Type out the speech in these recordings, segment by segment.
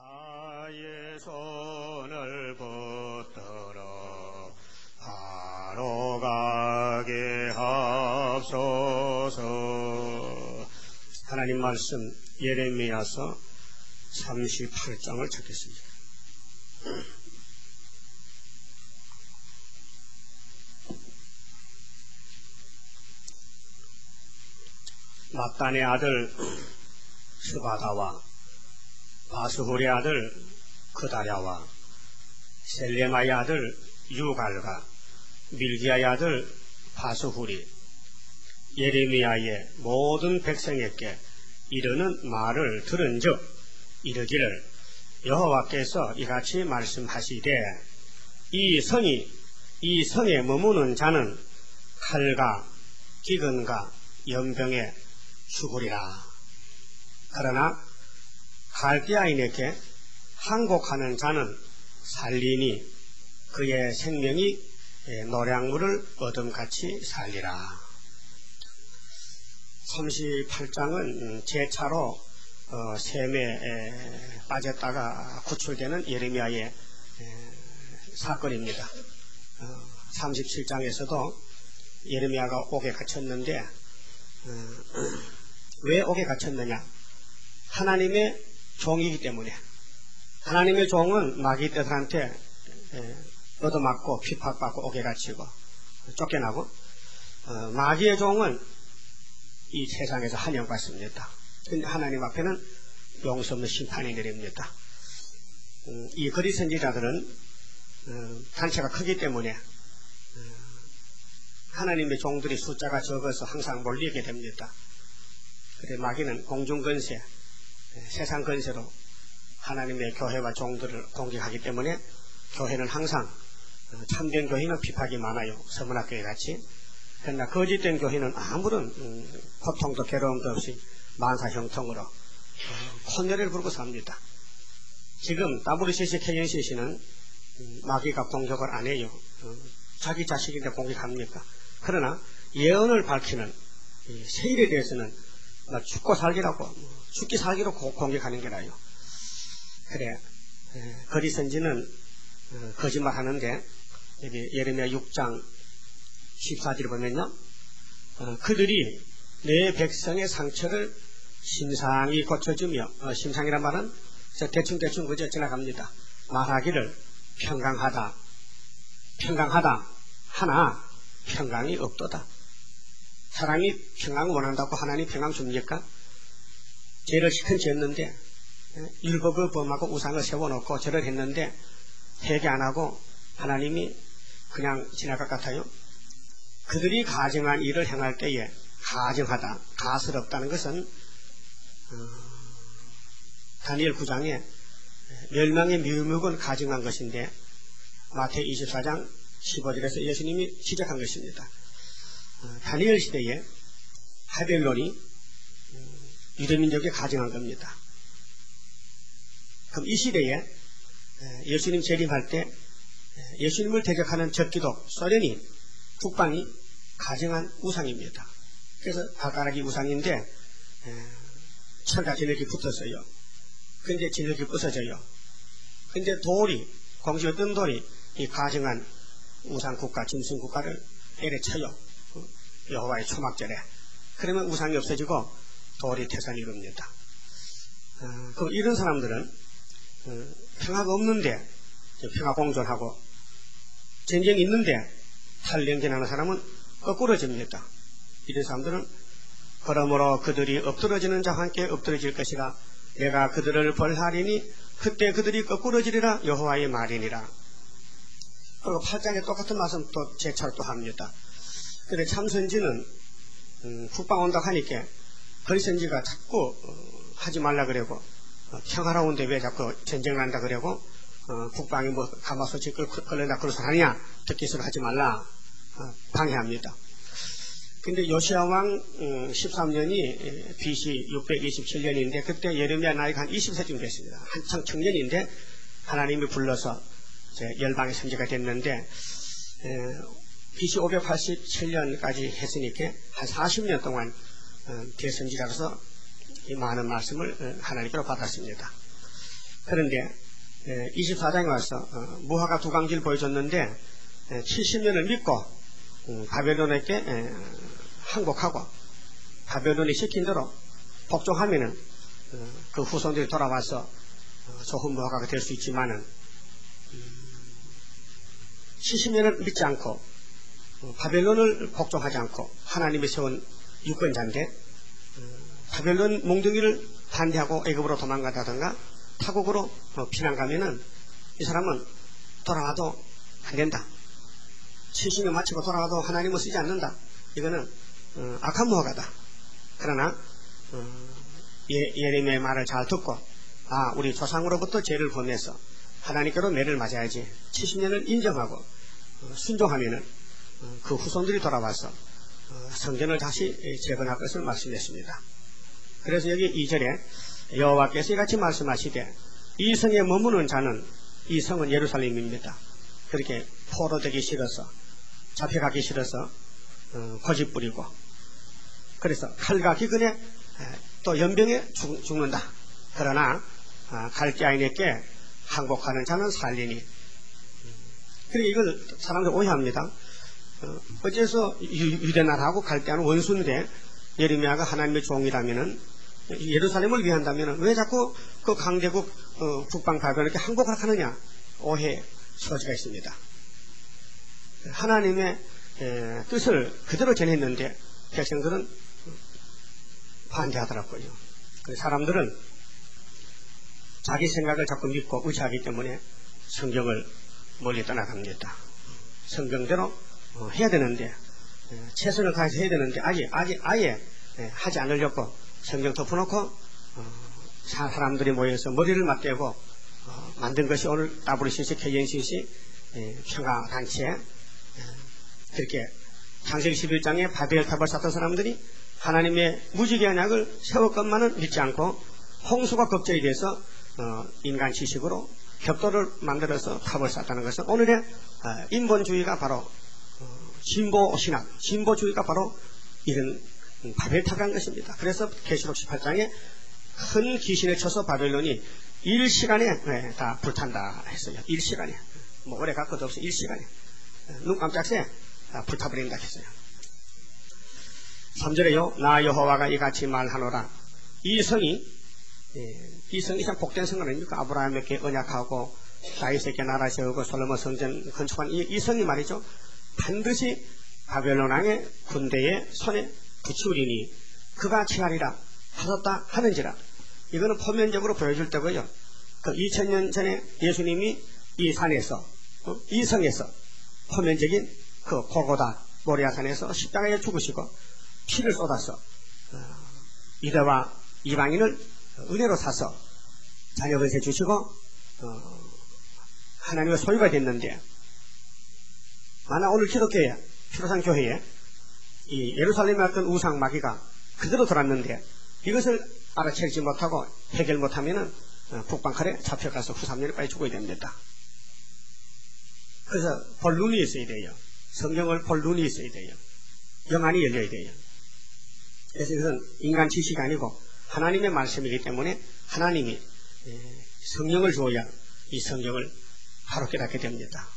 나의 손을 붙들어 바로 가게 하옵소서. 하나님 말씀 예레미야서 38장을 찾겠습니다. mattan의 아들 스바다와 바스훌의 아들 그다랴와 셀레마의 아들 유갈과 밀기야의 아들 바스훌이 예레미야의 모든 백성에게 이르는 말을 들은즉 이르기를 여호와께서 이같이 말씀하시되 이 성에 머무는 자는 칼과 기근과 연병에 죽으리라. 그러나 갈대아인에게 항복하는 자는 살리니 그의 생명이 노량물을 얻음같이 살리라. 38장은 제 차로 셈에 빠졌다가 구출되는 예레미야의 사건입니다. 37장에서도 예레미야가 옥에 갇혔는데 왜 옥에 갇혔느냐? 하나님의 종이기 때문에. 하나님의 종은 마귀들한테 얻어맞고 핍박받고 옥에 갇히고 쫓겨나고, 마귀의 종은 이 세상에서 한영받습니다. 근데 하나님 앞에는 용서 없는 심판이 내립니다. 이 거리 선지자들은 단체가 크기 때문에 하나님의 종들이 숫자가 적어서 항상 몰리게 됩니다. 그래 마귀는 공중건세, 세상 건세로 하나님의 교회와 종들을 공격하기 때문에 교회는 항상 참된 교회는 핍박이 많아요. 서문학교에 같이. 그러나 거짓된 교회는 아무런 고통도 괴로움도 없이 만사형통으로 콧노래를 부르고 삽니다. 지금 WCC KNCC는 마귀가 공격을 안 해요. 자기 자식인데 공격합니까? 그러나 예언을 밝히는 세일에 대해서는 죽고 살기라고, 죽기 살기로 공격하는 게 나아요. 그래, 거리 선지는 거짓말 하는데, 여기 예레미야 6장 14절을 보면요, 그들이 내 백성의 상처를 심상히 고쳐주며, 심상이란 말은 대충 그저 지나갑니다. 말하기를 평강하다 하나 평강이 없도다. 사람이 평강 원한다고 하나님 평강 줍니까? 죄를 시큰 지었는데, 율법을 범하고 우상을 세워놓고 절을 했는데 회개 안 하고 하나님이 그냥 지나갈 것 같아요. 그들이 가증한 일을 행할 때에 가증하다, 가스럽다는 것은 다니엘 9장에 멸망의 묘목은 가증한 것인데 마태 24장 15절에서 예수님이 시작한 것입니다. 다니엘 시대에 바벨론이 유대민족에 가증한 겁니다. 그럼 이 시대에 예수님 재림할 때 예수님을 대적하는 적기독 소련이 북방이 가증한 우상입니다. 그래서 발가락이 우상인데 철과 진흙이 붙었어요. 근데 진흙이 부서져요. 근데 돌이, 공중에 뜬 돌이 이 가증한 우상국가, 짐승국가를 때려쳐요. 여호와의 초막절에. 그러면 우상이 없어지고 돌이 태산이 이룹니다. 그럼 이런 사람들은 평화가 없는데 평화 공존하고 전쟁이 있는데 탈령전하는 사람은 거꾸러집니다. 이런 사람들은 그러므로 그들이 엎드러지는 자와 함께 엎드러질 것이라. 내가 그들을 벌하리니 그때 그들이 거꾸러지리라. 여호와의 말이니라. 그리고 8장에 똑같은 말씀 또 재차로 또 합니다. 근데 참선지는 국방 온다고 하니까 거리선지가 자꾸 하지 말라 그러고, 평화로운데 왜 자꾸 전쟁을 한다 그러고, 국방이 뭐 가마솥이 끌려다 그런 소리 하냐, 듣기 싫어 하지 말라 방해합니다. 근데 요시야 왕 13년이 BC 627년인데 그때 예레미야 나이가 한 20세쯤 됐습니다. 한창 청년인데 하나님이 불러서 열방의 선지가 됐는데 BC 587년까지 했으니까 한 40년 동안 대선지자로서 이 많은 말씀을 하나님께로 받았습니다. 그런데 24장에 와서 무화과 두 강지를 보여줬는데 70년을 믿고 바벨론에게 항복하고 바벨론이 시킨 대로 복종하면은 그 후손들이 돌아와서 좋은 무화과가 될 수 있지만은 70년을 믿지 않고 바벨론을 복종하지 않고 하나님이 세운 유권자인데 바벨론 몽둥이를 반대하고 애굽으로 도망가다든가 타국으로 피난 가면은 이 사람은 돌아와도 안 된다. 70년 마치고 돌아와도 하나님을 쓰지 않는다. 이거는 악한 무화과다. 그러나 예레미야의 말을 잘 듣고 우리 조상으로부터 죄를 범해서 하나님께로 매를 맞아야지 70년을 인정하고 순종하면은 그 후손들이 돌아와서 성전을 다시 재건할 것을 말씀했습니다. 그래서 여기 2절에 여호와께서 이같이 말씀하시되 이 성에 머무는 자는 이 성은 예루살렘입니다. 그렇게 포로되기 싫어서 잡혀가기 싫어서 고집 부리고 그래서 칼과 기근에 또 연병에 죽는다. 그러나 갈대아인에게 항복하는 자는 살리니. 그러니까 이걸 사람들이 오해합니다. 어째서 유대나라하고 갈대아는 원수인데 예레미야가 하나님의 종이라면은 예루살렘을 위한다면은 왜 자꾸 그 강대국 북방 바벨론에게 항복을 하느냐 오해 소지가 있습니다. 하나님의 뜻을 그대로 전했는데 백성들은 반대하더라고요. 사람들은 자기 생각을 자꾸 믿고 의지하기 때문에 성경을 멀리 떠나갑니다. 성경대로 해야 되는데 최선을 다해서 해야 되는데 아예 하지 않으려고 성경 덮어놓고 사람들이 모여서 머리를 맞대고 만든 것이 오늘 WCC, KNCC 평화단체 그렇게 창세기 11장에 바벨탑을 쌓던 사람들이 하나님의 무지개 언약을 세울 것만은 믿지 않고 홍수가 걱정이 돼서 인간 지식으로 벽돌을 만들어서 탑을 쌓았다는 것은 오늘의 인본주의가 바로 진보신학, 진보주의가 바로 이런 바벨탑이라는 것입니다. 그래서 계시록 18장에 큰 귀신을 쳐서 바벨론이 1시간에 다 불탄다 했어요. 1시간에. 뭐 오래 갈 것도 없어. 1시간에. 눈 깜짝 새 불타버린다 했어요. 3절에요. 나 여호와가 이같이 말하노라. 이 성이 참 복된 성은 아닙니까? 아브라함에게 언약하고 다윗에게 나라 세우고 솔로몬 성전 건축한 이 성이 말이죠. 반드시 바벨론 왕의 군대의 손에 붙이우리니 그가 취하리라 하셨다 하는지라. 이거는 표면적으로 보여줄 때고요. 그 2000년 전에 예수님이 이 산에서 이 성에서 표면적인 그 골고다 모리아산에서 십자가에 죽으시고 피를 쏟아서 유대와 이방인을 은혜로 사서 자녀들에게 주시고 하나님의 소유가 됐는데 만약 오늘 기독교회 피로산 교회에 이 예루살렘에 왔던 우상 마귀가 그대로 돌았는데 이것을 알아채지 못하고 해결 못하면은 북방칼에 잡혀가서 후 3년에 빨리 죽어야 됩니다. 그래서 볼 눈이 있어야 돼요. 성경을 볼 눈이 있어야 돼요. 영안이 열려야 돼요. 그래서 이것은 인간 지식이 아니고 하나님의 말씀이기 때문에 하나님이 성령을 주어야 이 성경을 바로 깨닫게 됩니다.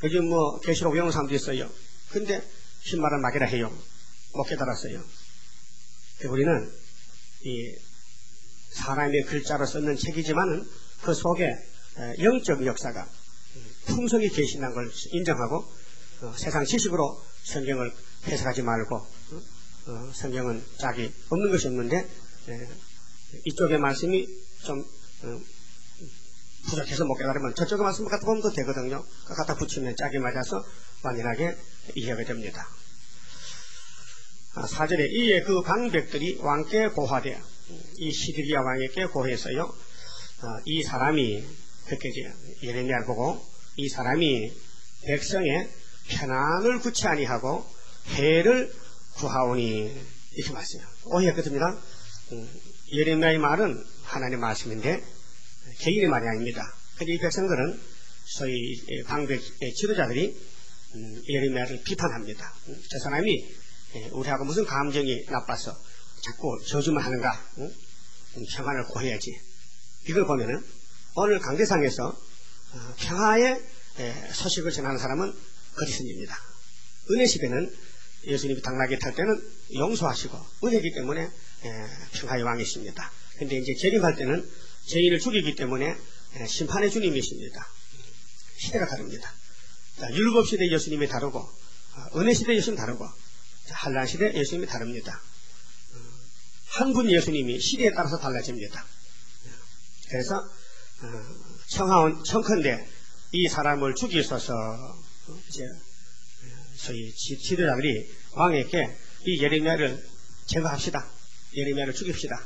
요즘 뭐 계시록 외우는 사람도 있어요. 근데 흰말은 막이라 해요. 못 깨달았어요. 우리는 이 사람의 글자로 썼는 책이지만은 그 속에 영적 역사가 풍성히 계신다는 걸 인정하고 세상 지식으로 성경을 해석하지 말고 성경은 짝이 없는 것이 없는데 이쪽의 말씀이 좀 부족해서 못 깨달으면 저쪽의 말씀을 갖다 보면 더 되거든요. 갖다 붙이면 짝이 맞아서 완전하게 이해가 됩니다. 4절에 이에 그 방백들이 왕께 고하되 이 시드기야 왕에게 고해서요. 이 사람이 그렇게 예레미야를 보고 이 사람이 백성의 편안을 구치 아니하고 해를 구하오니 이렇게 말씀해요. 오해했거든요. 예레미야의 말은 하나님의 말씀인데 개인의 말이 아닙니다. 근데 이 백성들은 소위 방백의 지도자들이 예레미야를 비판합니다. 저 사람이 우리하고 무슨 감정이 나빠서 자꾸 저주만 하는가? 평안을 구해야지. 이걸 보면은 오늘 강대상에서 평화의 소식을 전하는 사람은 그리스도입니다. 은혜 시대는 예수님이 당나귀 탈 때는 용서하시고 은혜이기 때문에 평화의 왕이십니다. 근데 이제 재림할 때는 죄인을 죽이기 때문에 심판의 주님이십니다. 시대가 다릅니다. 율법 시대 예수님이 다르고 은혜 시대 예수님 다르고 한란 시대 예수님이 다릅니다. 한 분 예수님이 시대에 따라서 달라집니다. 그래서 청컨대 이 사람을 죽이소서 이제 저희 지도자들이 왕에게 이 예레미야를 제거합시다. 예레미야를 죽입시다.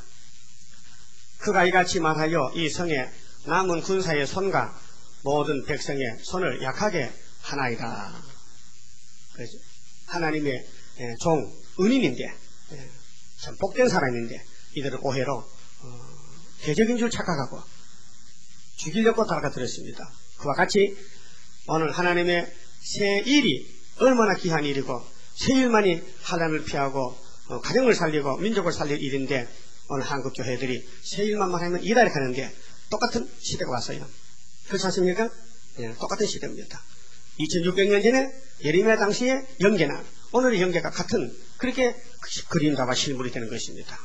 그가 이같이 말하여 이 성에 남은 군사의 손과 모든 백성의 손을 약하게 하나이다. 그래서 하나님의 종 은인인데 참 복된 사람인데 이들을 오해로 대적인 줄 착각하고 죽이려고 달아들었습니다. 그와 같이 오늘 하나님의 새 일이 얼마나 귀한 일이고 새 일만이 하나님을 피하고 가정을 살리고 민족을 살릴 일인데 오늘 한국 교회들이 새 일만 말하면 이달에 가는데 똑같은 시대가 왔어요. 그렇지 않습니까? 똑같은 시대입니다. 2600년 전에 예레미야 당시의 영계나 오늘의 영계가 같은 그렇게 그림자와 실물이 되는 것입니다.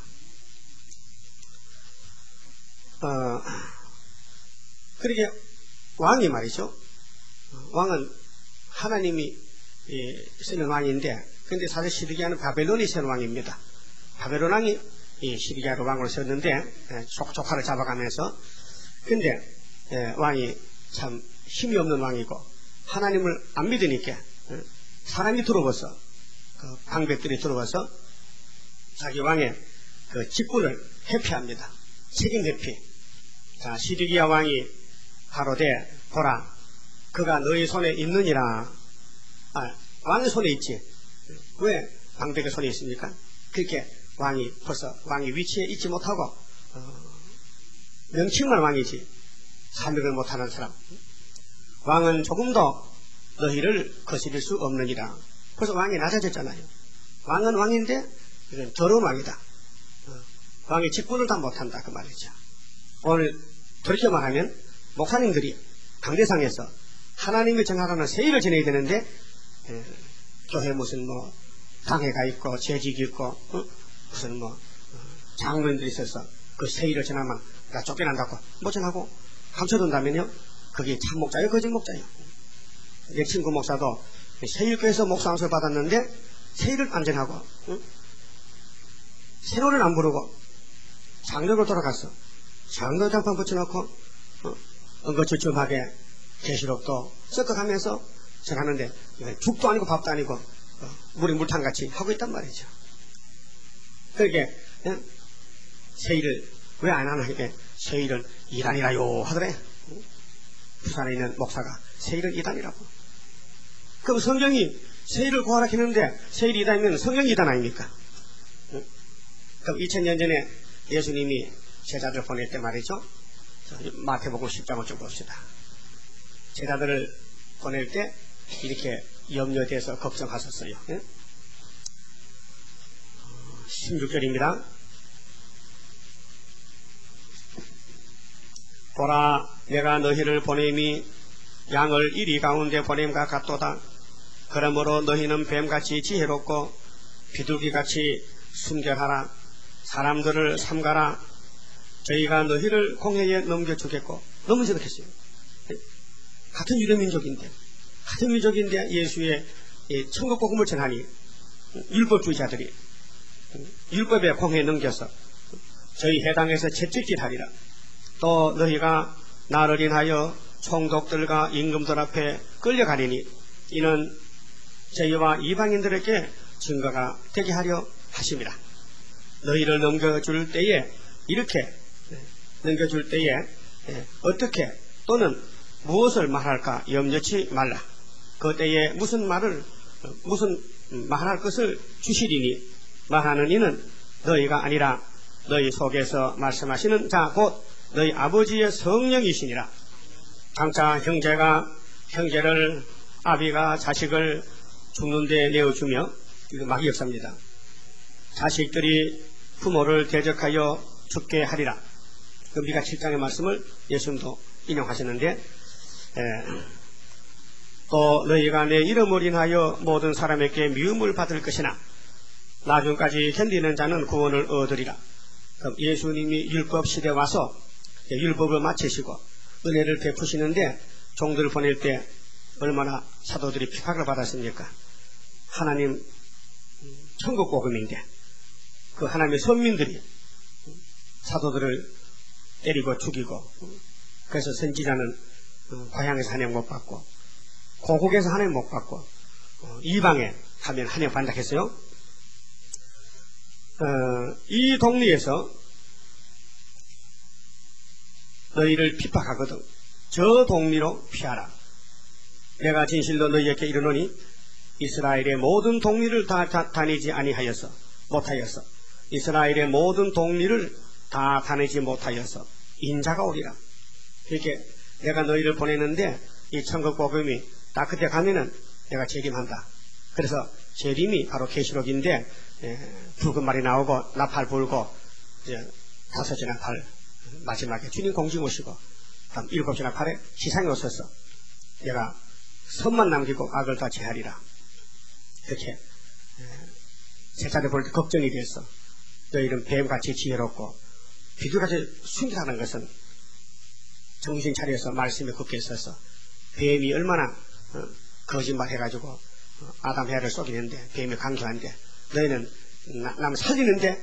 그렇게 왕이 말이죠. 왕은 하나님이 쓰는 왕인데 근데 사실 시드기야는 바벨론이 쓰는 왕입니다. 바벨론 왕이 시드기야를 왕으로 썼는데 조카를 잡아가면서 근데 왕이 참 힘이 없는 왕이고 하나님을 안 믿으니까 사람이 들어와서 그 방백들이 들어와서 자기 왕의 그 직분을 회피합니다. 책임 회피. 자, 시드기야 왕이 가로되 보라 그가 너희 손에 있느니라. 왕의 손에 있지. 왜 방백의 손에 있습니까? 그렇게 왕이 벌써 왕의 위치에 있지 못하고 명칭만 왕이지 사명을 못하는 사람. 왕은 조금도 너희를 거스릴 수 없느니라. 벌써 왕이 낮아졌잖아요. 왕은 왕인데 이건 더러운 왕이다. 왕의 직분을 다 못한다 그 말이죠. 오늘 돌이켜 말하면 목사님들이 강대상에서 하나님이 정하라는 세일을 지내야 되는데 교회 무슨 뭐 당회가 있고 재직이 있고 무슨 뭐 장로님들이 있어서 그 세일을 전하면 나 쫓겨난다고 못 전하고 감춰둔다면요 그게 참 목자예요 거짓 목자예요. 내 친구 목사도 세일교에서 목사 안수를 받았는데 세일을 안 전하고 세로를 안 부르고 장로로 돌아갔어. 장로 장판 붙여놓고 엉거주춤하게 계시록도 섞어가면서 전하는데 죽도 아니고 밥도 아니고 물이 물탕같이 하고 있단 말이죠. 그렇게 세일을 왜 안 하나 이게 세일은 이단이라요 하더래. 부산에 있는 목사가 세일은 이단이라고. 그럼 성경이 세일을 구하라 했는데 세일이 이단이면 성경이 이단 아닙니까? 그럼 2000년 전에 예수님이 제자들 보낼 때 말이죠. 마태복음 10장을 좀 봅시다. 제자들을 보낼 때 이렇게 염려돼서 걱정하셨어요. 16절입니다. 보라 내가 너희를 보냄이 양을 이리 가운데 보냄과 같도다. 그러므로 너희는 뱀같이 지혜롭고 비둘기같이 순결하라. 사람들을 삼가라. 저희가 너희를 공회에 넘겨주겠고. 너무 생각했어요. 같은 유대민족인데 예수의 천국복음을 전하니 율법주의자들이 율법의 공회에 넘겨서 저희 해당에서 채찍질 하리라. 또 너희가 나를 인하여 총독들과 임금들 앞에 끌려가리니 이는 저희와 이방인들에게 증거가 되게 하려 하심이라. 너희를 넘겨줄 때에 이렇게 넘겨줄 때에 어떻게 또는 무엇을 말할까 염려치 말라. 그 때에 무슨 말할 것을 주시리니 말하는 이는 너희가 아니라 너희 속에서 말씀하시는 자 곧 너희 아버지의 성령이시니라. 장차 형제가 형제를 아비가 자식을 죽는 데 내어주며 이거 마귀 역사입니다. 자식들이 부모를 대적하여 죽게 하리라. 그 미가 7장의 말씀을 예수님도 인용하셨는데, 또 너희가 내 이름을 인하여 모든 사람에게 미움을 받을 것이나 나중까지 견디는 자는 구원을 얻으리라. 그럼 예수님이 율법 시대에 와서 율법을 마치시고 은혜를 베푸시는데 종들을 보낼 때 얼마나 사도들이 핍박을 받았습니까? 하나님 천국 복음인데 그 하나님의 선민들이 사도들을 때리고 죽이고, 그래서 선지자는 고향에서 한해 못 받고 고국에서 한해 못 받고 이방에 가면 한해 받는다 했어요. 이 동리에서 너희를 핍박하거든 저 동리로 피하라. 내가 진실로 너희에게 이르노니 이스라엘의 모든 동리를 다 다니지 아니하여서 못하여서 이스라엘의 모든 동리를 다 다니지 못하여서 인자가 오리라. 이렇게 내가 너희를 보내는데 이 천국 복음이 딱 그때 가면은 내가 재림한다. 그래서 재림이 바로 계시록인데, 붉은 말이 나오고 나팔 불고 다섯째 나팔 마지막에 주님 공중 오시고 다음 일곱째 나팔에 시상에 오셔서 내가 선만 남기고 악을 다 제하리라. 이렇게 세차를 볼 때 걱정이 돼서 너희는 뱀같이 지혜롭고 비둘같이 순결하는 것은 정신 차려서 말씀에 굳게 서서 뱀이 얼마나 거짓말 해가지고 아담 해아를 속이는데 뱀이 강조한데 너희는 남 살리는데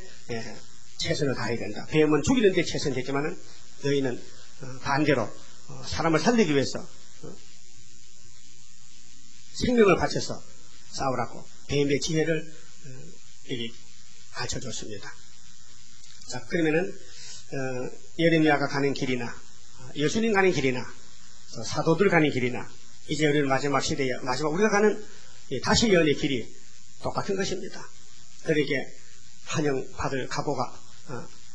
최선을 다해야 된다. 뱀은 죽이는데 최선을 다했지만은 너희는 반대로 사람을 살리기 위해서 생명을 바쳐서 싸우라고 뱀의 지혜를 여기 가르쳐줬습니다. 자, 그러면은 예레미야가 가는 길이나 예수님 가는 길이나 사도들 가는 길이나 이제 우리는 마지막 시대에 마지막 우리가 가는 다시 연의 길이 똑같은 것입니다. 그러게 환영받을 각오가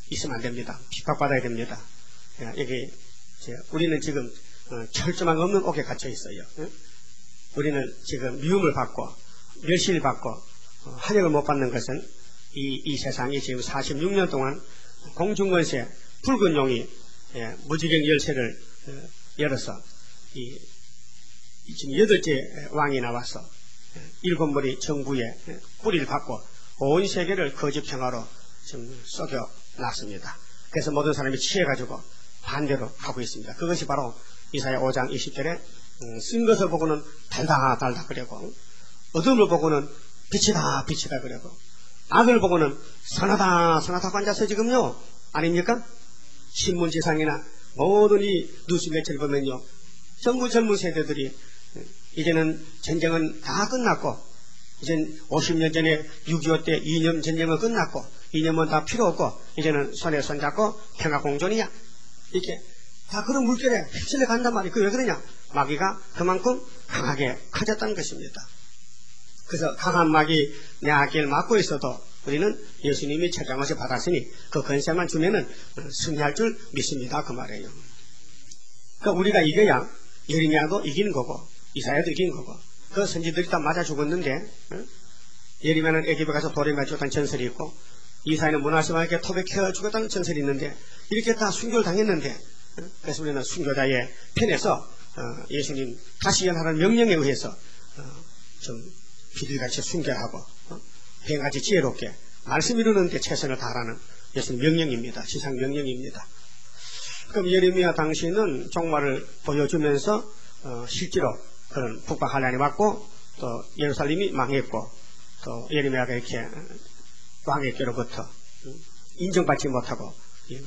있으면 안 됩니다. 핍박받아야 됩니다. 여기 우리는 지금 철저한 없는 옥에 갇혀 있어요. 우리는 지금 미움을 받고 멸시를 받고 환영을 못 받는 것은 이 세상이 지금 46년 동안 공중권세 붉은 용이 무지경 열쇠를 열어서 지금 8째 왕이 나와서 일곱 머리 정부의 뿌리를 받고 온 세계를 거짓 평화로 지금 썩여 놨습니다. 그래서 모든 사람이 취해가지고 반대로 하고 있습니다. 그것이 바로 이사야 5장 20절에 쓴 것을 보고는 달다 그러고 어둠을 보고는 빛이다 그러고 악을 보고는 선하다고 앉아서 지금요 아닙니까? 신문지상이나 모든 이 뉴스 매체를 보면요 전부 젊은 세대들이 이제는 전쟁은 다 끝났고 이젠 50년 전에 6.25 때 이념 전쟁은 끝났고 이념은 다 필요 없고 이제는 손에 손잡고 평화공존이야. 이렇게 다 그런 물결에 휩쓸려 간단 말이에요. 그게 왜 그러냐? 마귀가 그만큼 강하게 커졌다는 것입니다. 그래서 강한 마귀 내 악기를 막고 있어도 우리는 예수님이 최장옷을 받았으니 그 권세만 주면은 승리할 줄 믿습니다. 그 말이에요. 그러니까 우리가 이겨야 예레미야도 이기는 거고 이사야도 이기는 거고 그 선지들이 다 맞아 죽었는데 예레미야는 애굽에 가서 돌에 맞아 죽었다는 전설이 있고 이사야는 문하시마에게 톱에 캐어 죽었다는 전설이 있는데 이렇게 다 순교를 당했는데 그래서 우리는 순교자의 편에서 예수님 다시 연하라는 명령에 의해서 좀 비둘기같이 순결하고 뱀같이 지혜롭게 말씀 이루는데 최선을 다하라는 예수님 명령입니다. 지상 명령입니다. 그럼 예레미야 당시는 종말을 보여주면서 실제로 그런 북박 환란이 왔고 또 예루살렘이 망했고 또 예레미야가 이렇게 왕에게로부터 인정받지 못하고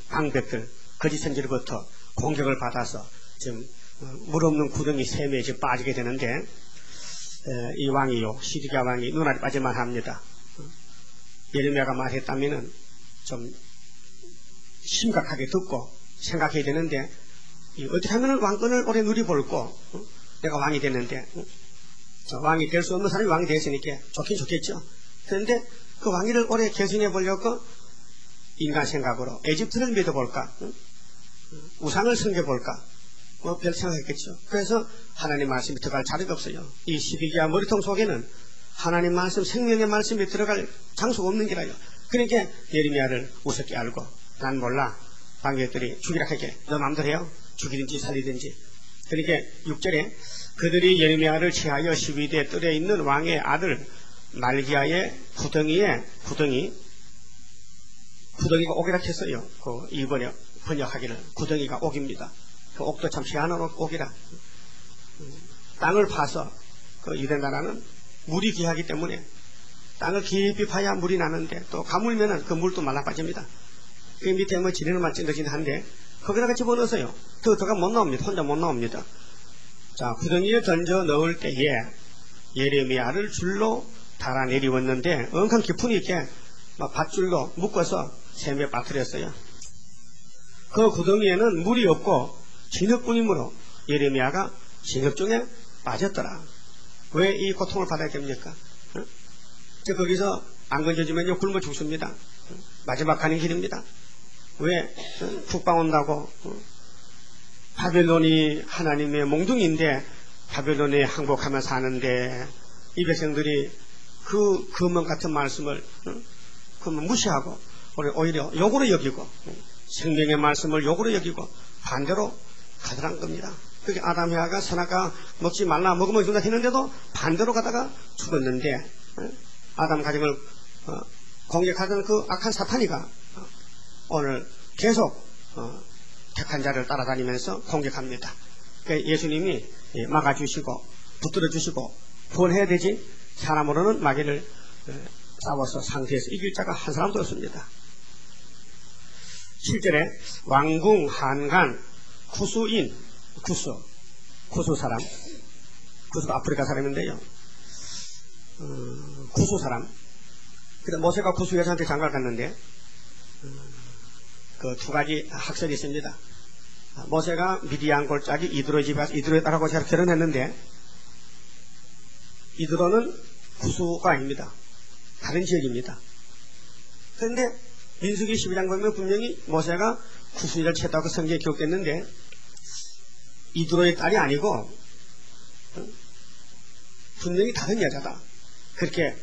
방백들 거짓 선지로부터 공격을 받아서 지금 물 없는 구덩이 샘에 지금 빠지게 되는데 이 왕이요 시드기야 왕이 눈알이 빠질만 합니다. 예레미야가 말했다면은 좀 심각하게 듣고 생각해야 되는데 어떻게 하면 왕권을 오래 누리볼고 내가 왕이 됐는데 왕이 될 수 없는 사람이 왕이 됐으니까 좋긴 좋겠죠. 그런데 그 왕위를 오래 계승해 보려고 인간 생각으로 에집트를 믿어볼까 우상을 섬겨볼까 뭐 별 생각했겠죠. 그래서 하나님 말씀이 들어갈 자리가 없어요. 이 시드기야 머리통 속에는 하나님 말씀 생명의 말씀이 들어갈 장소가 없는 게라요. 그러니까 예레미야를 우습게 알고 난 몰라 방백들이 죽이라 하게 너 마음대로 해요. 죽이든지 살리든지. 그러니까 6절에 그들이 예레미야를 취하여 시위대에 뜰에 있는 왕의 아들 말기야의 구덩이가 옥이라 했어요. 그 이번에 번역하기는 구덩이가 옥입니다. 그 옥도 참 희한한 옥이라. 땅을 파서 그 유대 나라는 물이 귀하기 때문에 땅을 깊이 파야 물이 나는데 또 가물면은 그 물도 말라 빠집니다. 그 밑에 뭐 지르는만 찐득찐득 한데 거기다가 집어넣었어요. 그가 못 나옵니다. 혼자 못 나옵니다. 자, 구덩이에 던져 넣을 때에 예레미야를 줄로 달아 내리웠는데 엄청 깊은 있게 막 밧줄로 묶어서 샘에 빠뜨렸어요. 그 구덩이에는 물이 없고 진흙뿐이므로 예레미야가 진흙 중에 빠졌더라. 왜 이 고통을 받아야 됩니까? 거기서 안 건져주면요 굶어 죽습니다. 마지막 가는 길입니다. 왜 북방 온다고 바벨론이 하나님의 몽둥이인데 바벨론에 항복하며 사는데 이 백성들이 그 금은 같은 말씀을 무시하고 오히려 욕으로 여기고 생명의 말씀을 욕으로 여기고 반대로 가더란 겁니다. 그게 아담 해아가 선악과 먹지 말라 먹으면 죽는다 했는데도 반대로 가다가 죽었는데 아담 가정을 공격하던 그 악한 사탄이가 오늘 계속 택한 자를 따라다니면서 공격합니다. 그러니까 예수님이 막아주시고 붙들어주시고 구원해야 되지 사람으로는 마귀를 싸워서 상대에서 이길 자가 한 사람도 없습니다. 7절에 왕궁 한간 구수인 구수 사람, 구수가 아프리카 사람인데요. 구수 사람. 그래서 모세가 구수 여자한테 장가를 갔는데 그 두 가지 학설이 있습니다. 모세가 미디안 골짜기 이드로의 집에 가서 이드로의 딸하고 결혼했는데 이드로는 구수가 아닙니다. 다른 지역입니다. 그런데 민수기 12장 보면 분명히 모세가 구수를 채다고 성경에 기록됐는데 이드로의 딸이 아니고 분명히 다른 여자다. 그렇게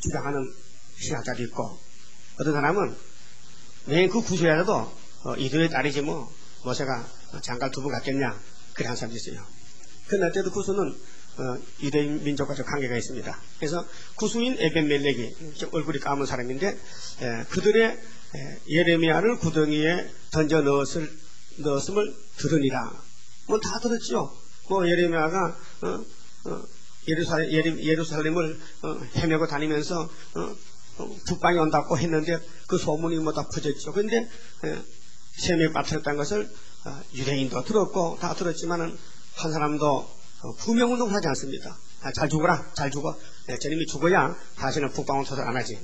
주장하는 신학자도 있고 어떤 사람은 왜 그 구수 여자도 이드로의 딸이지 뭐 모세가 장가를 두 번 갔겠냐 그래 한 사람도 있어요. 그날 때도 구수는 유대인 민족과 좀 관계가 있습니다. 그래서 구수인 에벤멜렉이 얼굴이 까만 사람인데 그들의 예레미야를 구덩이에 던져 넣었음을 들으니라. 뭐 다 들었죠. 뭐 예레미야가 예루살렘을 헤매고 다니면서 북방이 온다고 했는데 그 소문이 뭐 다 퍼졌죠. 그런데 셈에 빠뜨렸다는 것을 유대인도 들었고 다 들었지만은 한 사람도 부명운동을 하지 않습니다. 잘 죽어라, 잘 죽어. 저님이 죽어야 다시는 북방은 토설 안 하지.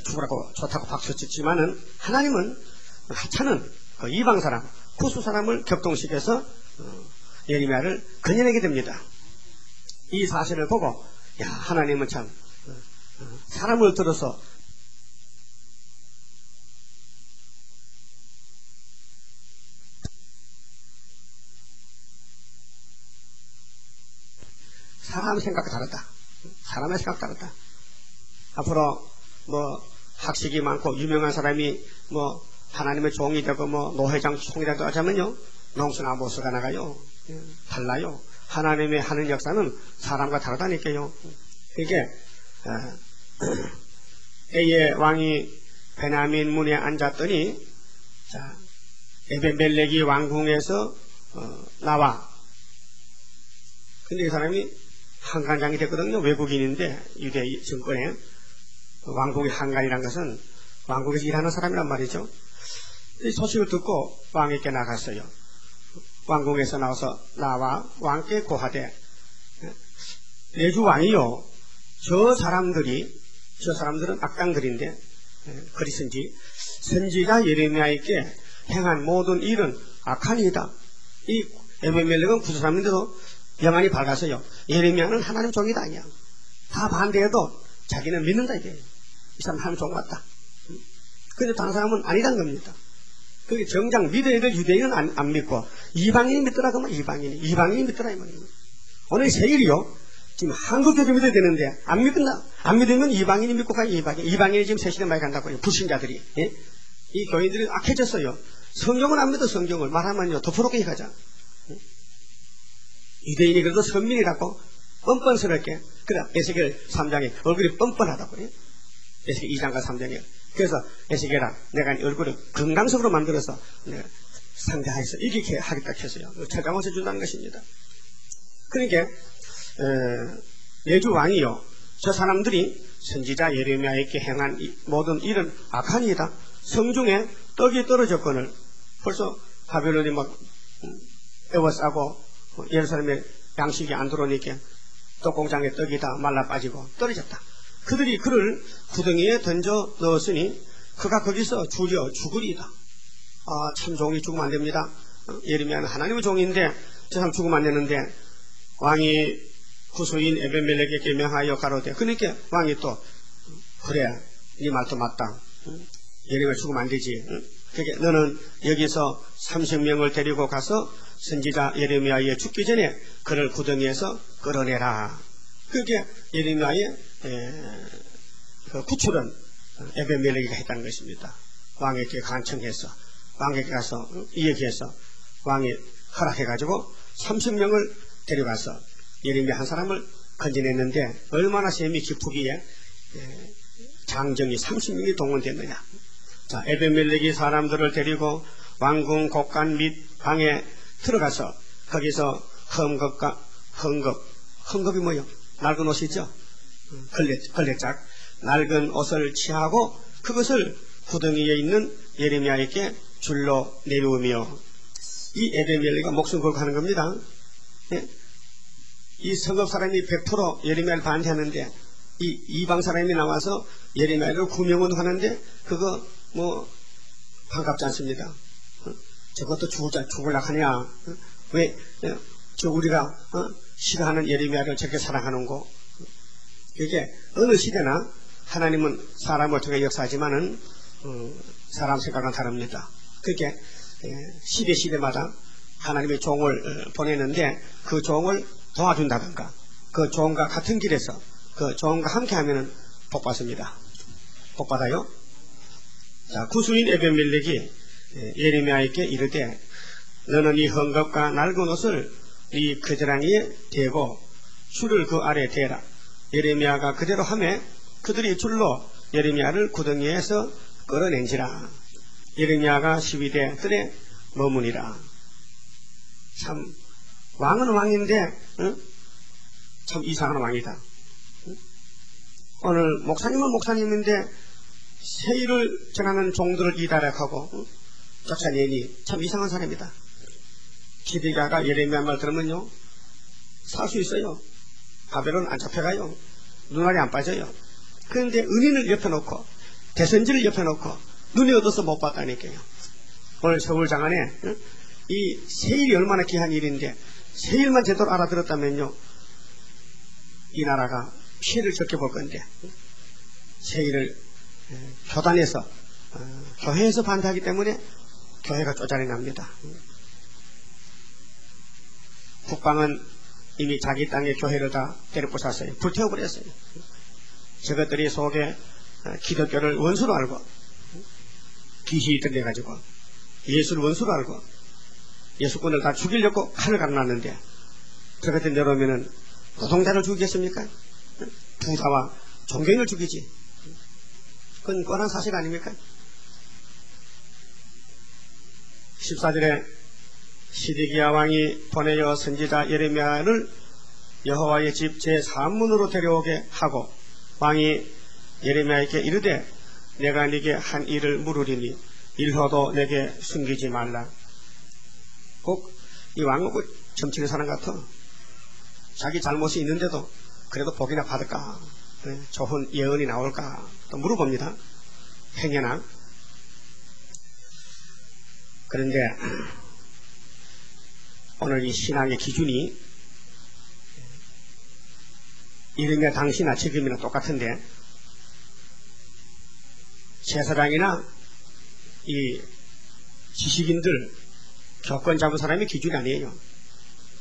죽으라고 좋다고 박수 쳤지만은 하나님은 하찮은 이방 사람, 구수 사람을 격동시켜서 예레미야를 건져내게 됩니다. 이 사실을 보고 야 하나님은 참 사람을 들어서 사람 생각 다르다. 사람의 생각 다르다. 앞으로 뭐 학식이 많고 유명한 사람이 뭐 하나님의 종이 되고 뭐 노회장 총이라도 하자면요 농수나 모수가 나가요. 달라요. 하나님의 하는 역사는 사람과 다르다니까요. 이게 때에 왕이 베냐민 문에 앉았더니 자 에벤멜렉이 왕궁에서 나와. 근데 이 사람이 한간장이 됐거든요. 외국인인데 유대 정권에 왕궁의 한간이란 것은 왕궁에서 일하는 사람이란 말이죠. 이 소식을 듣고 왕에게 나갔어요. 왕궁에서 나와 왕께 고하되 내주 왕이요 저 사람들은 악당들인데 그리스인지 선지자 예레미야에게 행한 모든 일은 악하니이다. 이 에벤멜렉은 구수 사람인데도 영안이 밝아서요. 예레미야는 하나님 종이다 아니야. 다 반대해도 자기는 믿는다 이게. 이 사람 하나님 종 같다. 근데 다른 사람은 아니란 겁니다. 그게 정작 믿어야 될 유대인은 안 믿고 이방인이 믿더라 그러면 이방인이 믿더라 이 말이에요. 오늘 세일이요. 지금 한국교도 믿어야 되는데 안 믿는다. 안 믿으면 이방인이 믿고 가요. 이방인이 지금 세시대 많이 간다고요. 불신자들이. 예? 이 교인들이 악해졌어요. 성경을 안 믿어. 성경을 말하면요 덮어놓게 가자. 유대인이 그래도 선민이라고 뻔뻔스럽게. 그래 에스겔 3장에 얼굴이 뻔뻔하다고. 에스겔 2장과 3장에. 그래서 에스겔아 내가 네 얼굴을 건강석으로 만들어서 내가 상대하여서 이기게 하겠다 했어요. 찾아와서 준다는 것입니다. 그러니까 내주 왕이요 저 사람들이 선지자 예레미야에게 행한 모든 일은 악한 일이다. 성중에 떡이 떨어졌거늘 벌써 바벨론이 막 에워싸고 예루살렘에 양식이 안 들어오니까 떡공장에 떡이 다 말라 빠지고 떨어졌다. 그들이 그를 구덩이에 던져 넣었으니 그가 거기서 줄여 죽으리이다. 참 종이 죽으면 안 됩니다. 예레미야는 하나님의 종인데 저 사람 죽으면 안 되는데 왕이 구수인 에벤멜렉에게 명하여 가로되 그러니까 왕이 또 그래 네 말도 맞다. 예레미야 죽으면 안 되지. 그러니까 너는 여기서 30명을 데리고 가서 선지자 예레미야에 죽기 전에 그를 구덩이에서 끌어내라. 그게 예레미야의 그 구출은 에벤멜렉이가 했다는 것입니다. 왕에게 간청해서 왕에게 가서 이야기해서 왕이 허락해가지고 30명을 데려가서 예레미야 한 사람을 건져냈는데 얼마나 셈이 깊으기에 장정이 30명이 동원됐느냐. 자, 에벤멜렉이 사람들을 데리고 왕궁 곡간 및 방에 들어가서 거기서 헝겊이 뭐요? 낡은 옷이죠. 걸레짝 낡은 옷을 취하고 그것을 구덩이에 있는 예레미야에게 줄로 내려오며 이 에벤멜렉이 목숨 걸고 하는 겁니다. 예? 이 성읍 사람이 100% 예레미야를 반대하는데 이 이방 사람이 나와서 예레미야를 구명은 하는데 그거 뭐 반갑지 않습니다. 저것도 죽을라 하냐. 왜 우리가 싫어하는 예레미야를 저렇게 사랑하는고. 이게 어느 시대나 하나님은 사람을 통해 역사하지만은 사람 생각은 다릅니다. 그게 시대마다 하나님의 종을 보내는데 그 종을 도와준다든가 그 종과 같은 길에서 그 종과 함께 하면은 복 받습니다. 복 받아요. 자, 구수인 에벤멜렉이 예레미야에게 이르되 너는 이 헝겊과 낡은 옷을 이 그드랑이에 대고 줄을 그 아래에 대라. 예레미야가 그대로 하매 그들이 줄로 예레미야를 구덩이에서 끌어낸지라. 예레미야가 12대 뜰에 머무니라. 참 왕은 왕인데 참 이상한 왕이다. 오늘 목사님은 목사님인데 세일을 전하는 종들을 이다락하고 쫓아내니 참 이상한 사람이다. 기드기야가 예레미야 말 들으면요 살 수 있어요. 바벨론 안 잡혀가요. 눈알이 안 빠져요. 그런데 은인을 옆에 놓고 대선지를 옆에 놓고 눈이 어두워서 못 봤다니까요. 오늘 서울 장안에 이 세일이 얼마나 귀한 일인데 세일만 제대로 알아들었다면요 이 나라가 피해를 적게 볼 건데 세일을 교단에서 교회에서 반대하기 때문에 교회가 쪼잔해 납니다. 국방은 이미 자기 땅의 교회를 다 때려부쉈어요. 불태워버렸어요. 저것들이 속에 기독교를 원수로 알고 귀신이 들려가지고 예수를 원수로 알고 예수꾼을 다 죽이려고 칼을 갈아놨는데 저것들 내려오면은 노동자를 죽이겠습니까? 부사와 종교인을 죽이지. 그건 뻔한 사실 아닙니까? 14절에 시드기야 왕이 보내어 선지자 예레미야를 여호와의 집 제3문으로 데려오게 하고 왕이 예레미야에게 이르되 내가 네게 한 일을 물으리니 일호도 내게 숨기지 말라. 꼭 이 왕은 꼭 점치는 사람 같아. 자기 잘못이 있는데도 그래도 복이나 받을까, 좋은 예언이 나올까 또 물어봅니다. 행여나. 그런데 오늘 이 신앙의 기준이 이름이나 당시나 지금이나 똑같은데 제사장이나 이 지식인들 교권 잡은 사람이 기준이 아니에요.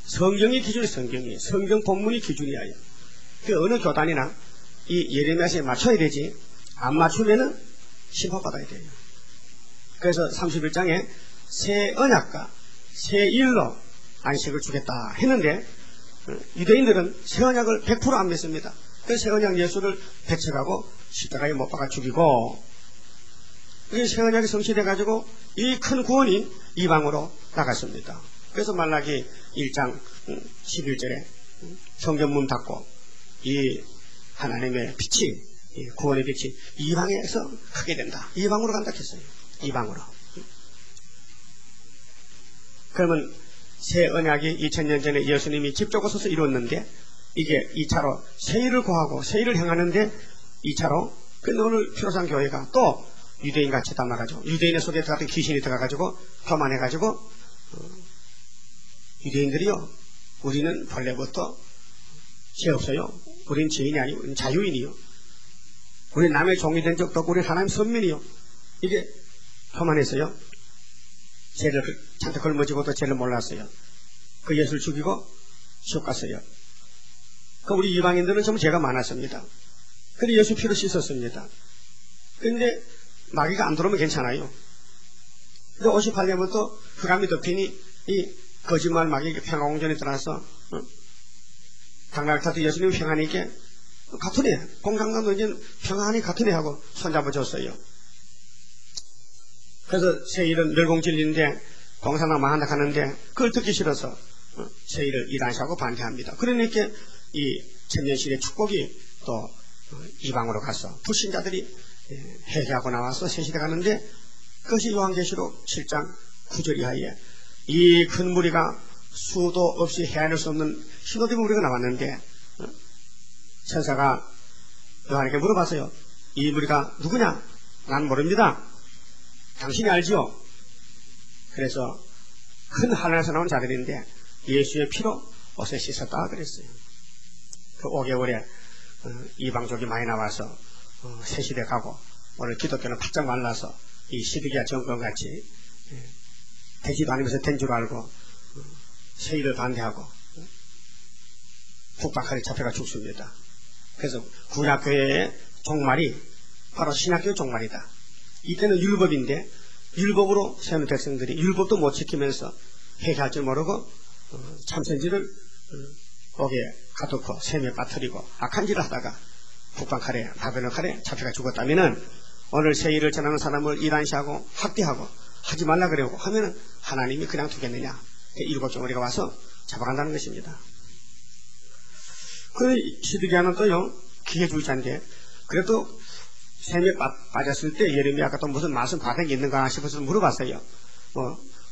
성경이 기준이 성경이에요. 성경 본문이 기준이에요. 그 어느 교단이나 이 예레미야에 맞춰야 되지 안 맞추면은 심판받아야 돼요. 그래서 31장에 새 언약과 새 일로 안식을 주겠다 했는데 유대인들은 새 언약을 100% 안 믿습니다. 그래서 새 언약 예수를 배척하고 십자가에 못 박아 죽이고, 새 언약이 성취돼가지고 이 큰 구원이 이방으로 나갔습니다. 그래서 말라기 1장 11절에 성전 문 닫고 이 하나님의 빛이, 이 구원의 빛이 이방에서 크게 된다, 이방으로 간다 했어요. 이방으로. 그러면 새 언약이 2000년 전에 예수님이 직접 오셔서 이루었는데, 이게 2차로 새 일을 구하고 새 일을 행하는데 2차로, 근데 오늘 피로상 교회가 또 유대인같이 담아가지고, 유대인의 속에 들어갔던 귀신이 들어가가지고 교만해가지고, 유대인들이요, 우리는 본래부터 죄 없어요, 우린 죄인이 아니고 우린 자유인이요, 우린 남의 종이 된 적도 없고 우린 하나님 선민이요, 이게 교만했어요. 죄를 잔뜩 걸머지고도 죄를 몰랐어요. 그 예수를 죽이고 지옥 갔어요. 그 우리 이방인들은 전부 죄가 많았습니다. 근데 예수 피로 씻었습니다. 근데 마귀가 안 들어오면 괜찮아요. 근데 58년부터 흑암이 덮이니 이 거짓말 마귀가 평화공전에 들어와서 당나라 예수님 평안이게 같은 애, 공장장도 이제 평안히 같은 애하고 손잡아줬어요. 그래서 세일은 멸공진리인데 공산당 망한다 하는데 그걸 듣기 싫어서 세일을 이단시하고 반대합니다. 그러니까 이 천년실의 축복이 또 이방으로 가서 불신자들이 회개하고 나와서 새시대 가는데, 그것이 요한계시록 7장 9절 이하에 이 큰 무리가 수도 없이 헤아릴 수 없는 신호대 무리가 나왔는데, 천사가 요한에게 물어봤어요. 이 무리가 누구냐? 난 모릅니다. 당신이 알지요? 그래서 큰 하늘에서 나온 자들인데 예수의 피로 옷에 씻었다 그랬어요. 그 5개월에 이방족이 많이 나와서 새시대 가고, 오늘 기독교는 바짝 말라서 이 시드기야 정권같이 되지도 않으면서 된 줄 알고 세일을 반대하고 북박하게 잡혀가 죽습니다. 그래서 구약교회의 종말이 바로 신약교의 종말이다. 이때는 율법인데 율법으로 세운 백성들이 율법도 못 지키면서 회개할 줄 모르고 참선지를 옥에 가두고 샘에 빠뜨리고 악한 짓을 하다가 북방칼에 바벨론 칼에 잡혀가 죽었다면은, 오늘 세일을 전하는 사람을 이단시하고 학대하고 하지 말라 그러고 하면은 하나님이 그냥 두겠느냐? 일곱 종아리가 와서 잡아간다는 것입니다. 그 시드기야는 또요, 기회주의자인데, 그래도 샘에 빠졌을 때 예레미야가 또 무슨 말씀 바닥이 있는가 싶어서 물어봤어요.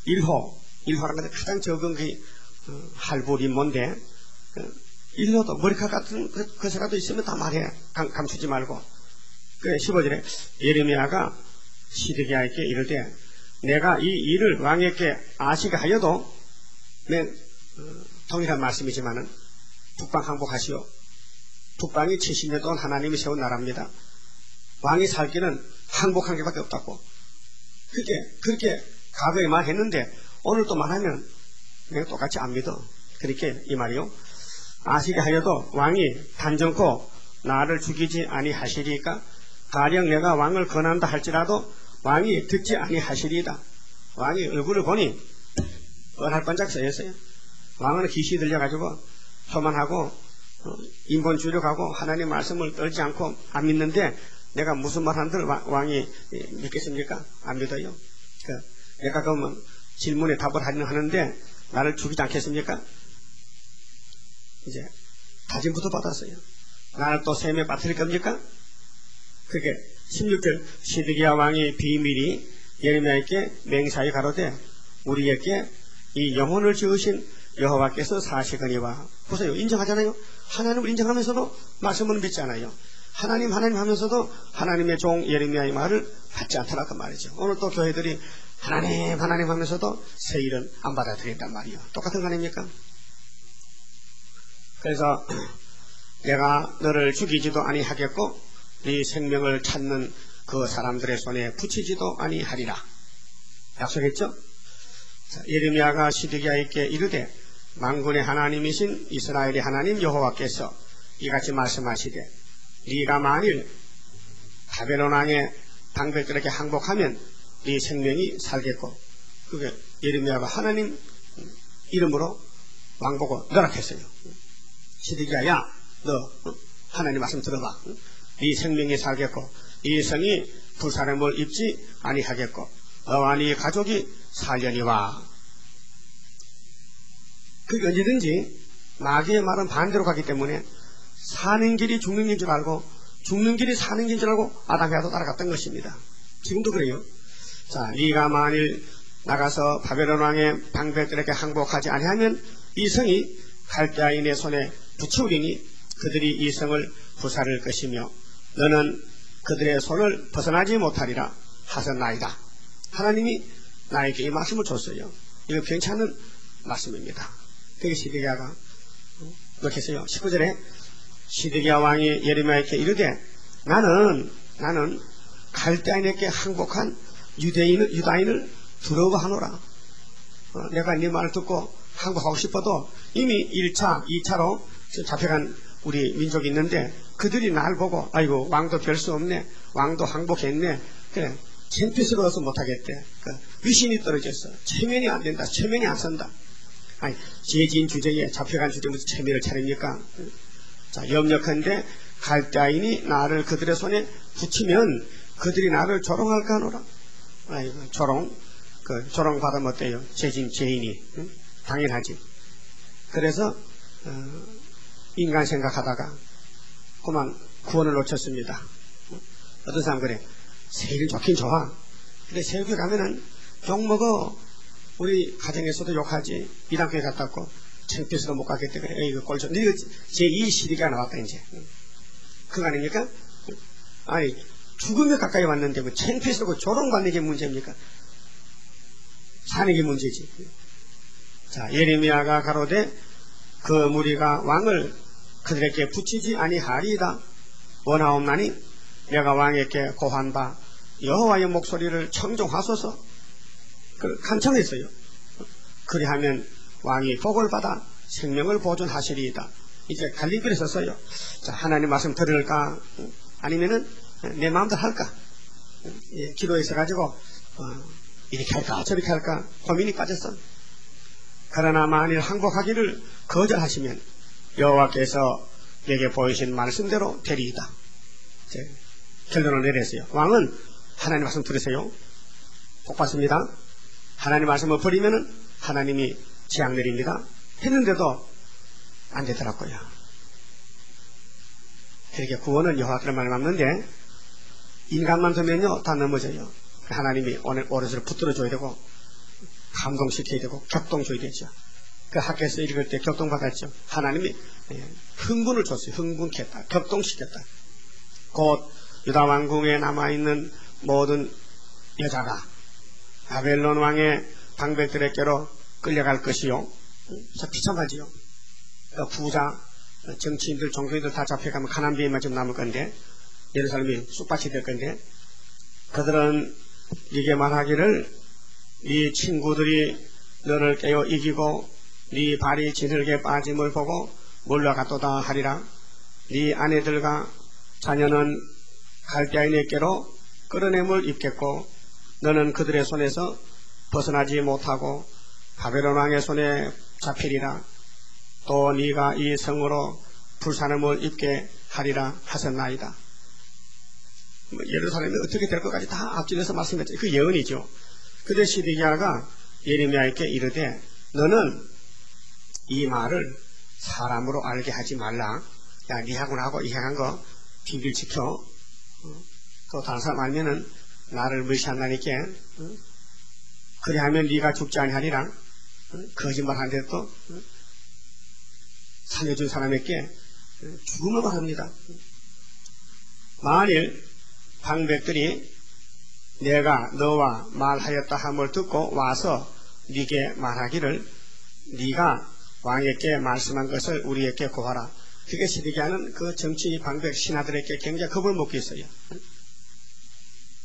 일호라는 것은 가장 적은 그 할부림몬데, 일호도 머리카락 같은 그새라도 있으면 다 말해. 감추지 말고. 그래, 15절에 예레미야가 시드기야에게 이르되, 내가 이 일을 왕에게 아시게 하여도, 동일한 말씀이지만은 북방 항복하시오. 북방이 70년 동안 하나님이 세운 나라입니다. 왕이 살기는 항복한 게밖에 없다고. 그렇게 과거에 말했는데 오늘 또 말하면 내가 똑같이 안 믿어. 그렇게 이 말이요. 아시게 하여도 왕이 단정코 나를 죽이지 아니하시리까? 가령 내가 왕을 권한다 할지라도 왕이 듣지 아니하시리이다. 왕이 얼굴을 보니 뻔할 번짝 써였어요. 왕은 귀신이 들려가지고 교만하고 인본 주력하고 하나님 말씀을 떨지 않고 안 믿는데, 내가 무슨 말 한들 왕이 믿겠습니까? 안 믿어요. 내가 그러면 질문에 답을 하는데 나를 죽이지 않겠습니까? 이제 다짐부터 받았어요. 나를 또 샘에 빠뜨릴 겁니까? 그게 16절 시드기야 왕이 비밀이 예레미야에게 맹사히 가로되, 우리에게 이 영혼을 지으신 여호와께서 사시거니와. 보세요, 인정하잖아요. 하나님을 인정하면서도 말씀을 믿지 않아요. 하나님 하면서도 하나님의 종 예레미야의 말을 받지 않더라 그 말이죠. 오늘 또 교회들이 하나님 하면서도 새 일은 안 받아들인단 말이에요. 똑같은 거 아닙니까? 그래서 내가 너를 죽이지도 아니하겠고 네 생명을 찾는 그 사람들의 손에 붙이지도 아니하리라 약속했죠? 자, 예레미야가 시드기야에게 이르되, 만군의 하나님이신 이스라엘의 하나님 여호와께서 이같이 말씀하시되, 네가 만일 바벨론 왕의 방백들에게 항복하면 네 생명이 살겠고, 그게 예레미야가 하나님 이름으로 왕보고 너라 했어요. 시드기야야, 너 하나님 말씀 들어봐. 네 생명이 살겠고 네 성이 불사름을 입지 아니하겠고 너와 네 가족이 살려니와. 그게 언제든지 마귀의 말은 반대로 가기 때문에 사는 길이 죽는 길인 줄 알고 죽는 길이 사는 길인 줄 알고 아담에도 따라갔던 것입니다. 지금도 그래요. 자, 네가 만일 나가서 바벨론 왕의 방백들에게 항복하지 아니하면 이 성이 갈대아인의 손에 붙이우리니 그들이 이 성을 부살할 것이며 너는 그들의 손을 벗어나지 못하리라 하셨나이다. 하나님이 나에게 이 말씀을 줬어요. 이거 괜찮은 말씀입니다. 그게 시드기야가 그렇게 했어요. 19절에 시드기야 왕이 예레미야에게 이르되 나는 갈대아인에게 항복한 유다인을 두려워하노라. 내가 네 말을 듣고 항복하고 싶어도 이미 1차, 2차로 잡혀간 우리 민족이 있는데 그들이 날 보고 아이고 왕도 별 수 없네, 왕도 항복했네, 그래 창피스러워서 얻어서 못하겠대. 위신이 떨어졌어. 체면이 안 된다. 체면이 안 선다. 아니, 죄진 주제에 잡혀간 주제에 무슨 체면을 차립니까? 자, 염려컨대 갈대아인이 나를 그들의 손에 붙이면 그들이 나를 조롱할까 하노라. 아이고, 조롱 받으면 어때요? 죄인이. 응? 당연하지. 그래서 인간 생각하다가 그만 구원을 놓쳤습니다. 어떤 사람 그래. 세일 좋긴 좋아. 근데 세일교회 가면은 욕먹어. 우리 가정에서도 욕하지. 이단교회 갔다 왔고 창피해서도 못 가겠대. 그래. 이거 꼴좀. 이거 제2 시리가 나왔다 이제. 그거 아닙니까? 아니 죽음에 가까이 왔는데 뭐 창피해서 조롱받는 게 문제입니까? 사는 게 문제지. 자, 예레미야가 가로되 그 무리가 왕을 그들에게 붙이지 아니하리이다. 원하옵나니 내가 왕에게 고한 바 여호와의 목소리를 청종하소서. 간청했어요. 그리하면 왕이 복을 받아 생명을 보존하시리이다. 이제 갈림길에 섰어요. 자, 하나님 말씀 들을까? 아니면은 내 마음대로 할까? 기도에 있어가지고 이렇게 할까 저렇게 할까 고민이 빠졌어. 그러나 만일 항복하기를 거절하시면 여호와께서 내게 보이신 말씀대로 되리이다. 결론을 내렸어요. 왕은 하나님 말씀 들으세요. 복 받습니다. 하나님 말씀을 버리면 하나님이 재앙 내립니다. 했는데도 안 되더라고요. 그렇게 구원은 여호와께로 말하는데 인간만 되면요 다 넘어져요. 하나님이 오른손을 붙들어줘야 되고 감동시켜야 되고 격동줘야 되죠. 그 학교에서 읽을 때 격동받았죠. 하나님이 흥분을 줬어요. 흥분케 했다. 격동시켰다. 곧 유다 왕궁에 남아있는 모든 여자가 바벨론 왕의 방백들에게로 끌려갈 것이요. 비참하지요. 부자, 정치인들, 종교인들 다 잡혀가면 가난 비행만 좀 남을 건데 예루살렘이 쑥밭이 될 건데 그들은 이게 말하기를 네 친구들이 너를 깨어 이기고 네 발이 지들게 빠짐을 보고 몰려갔도다 하리라. 네 아내들과 자녀는 갈대아인에게로 끌어냄을 입겠고 너는 그들의 손에서 벗어나지 못하고 바벨론 왕의 손에 잡히리라. 또 네가 이 성으로 불사름을 입게 하리라 하셨나이다. 예루살렘이 어떻게 될 것까지 다 앞질러서 말씀했죠. 그 예언이죠. 그때 시드기야가 예레미야에게 이르되 너는 이 말을 사람으로 알게 하지 말라. 야, 니하고 나하고 이해한 거 비밀 지켜. 또 다른 사람 알면은 나를 무시한다니까. 그리하면 네가 죽지 아니하리라. 거짓말하는데 또 살려준 사람에게 죽음을 말합니다. 만일 방백들이 내가 너와 말하였다 함을 듣고 와서 네게 말하기를 네가 왕에게 말씀한 것을 우리에게 고하라. 그게 시드기야는 그 정치 방백 신하들에게 굉장히 겁을 먹고 있어요.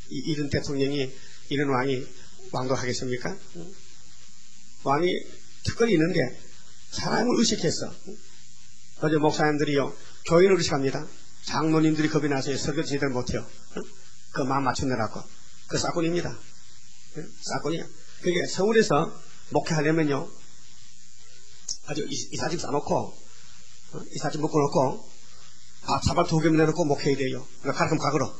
이런 대통령이 이런 왕이 왕도 하겠습니까? 왕이 특권이 있는데 사람을 의식했어. 어제 목사님들이요 교인을 의식합니다. 장로님들이 겁이 나서 설교 제대로 못해요. 그 마음 맞추느라고. 그 사건입니다. 사건이야. 그게 서울에서 목회하려면요, 아주 이사집 싸놓고, 이사집 묶어놓고, 사발 2개 내놓고 목회해야 돼요. 가끔 각으로.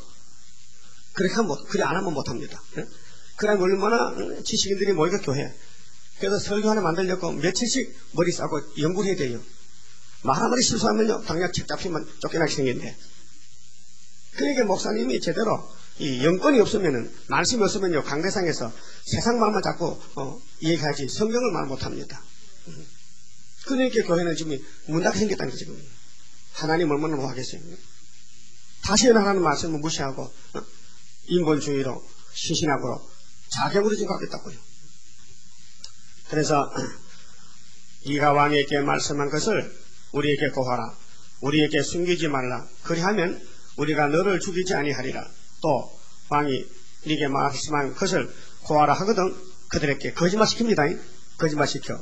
그렇게 하면 그래 안 하면 못합니다. 그럼 얼마나 지식인들이 모이고 교회. 그래서 설교 하나 만들려고 며칠씩 머리 싸고 연구를 해야 돼요. 말 한마디 실수하면요, 당장 책 잡히면 쫓겨나게 생긴데. 그러니까 목사님이 제대로 이 영권이 없으면은, 말씀이 없으면요, 강대상에서 세상 마음만 잡고, 얘기하지 성경을 말 못합니다. 그러니까 교회는 지금 문 닫게 생겼다는 거죠, 지금. 하나님 얼마나 뭐 하겠어요. 다시 하나님 말씀을 무시하고, 인본주의로, 시신학으로, 자격으로 지금 가겠다고요. 그래서, 네가 왕에게 말씀한 것을 우리에게 고하라. 우리에게 숨기지 말라. 그리하면 우리가 너를 죽이지 아니하리라. 또 왕이 네게 말씀한 것을 고하라 하거든 그들에게 거짓말 시킵니다. 거짓말 시켜.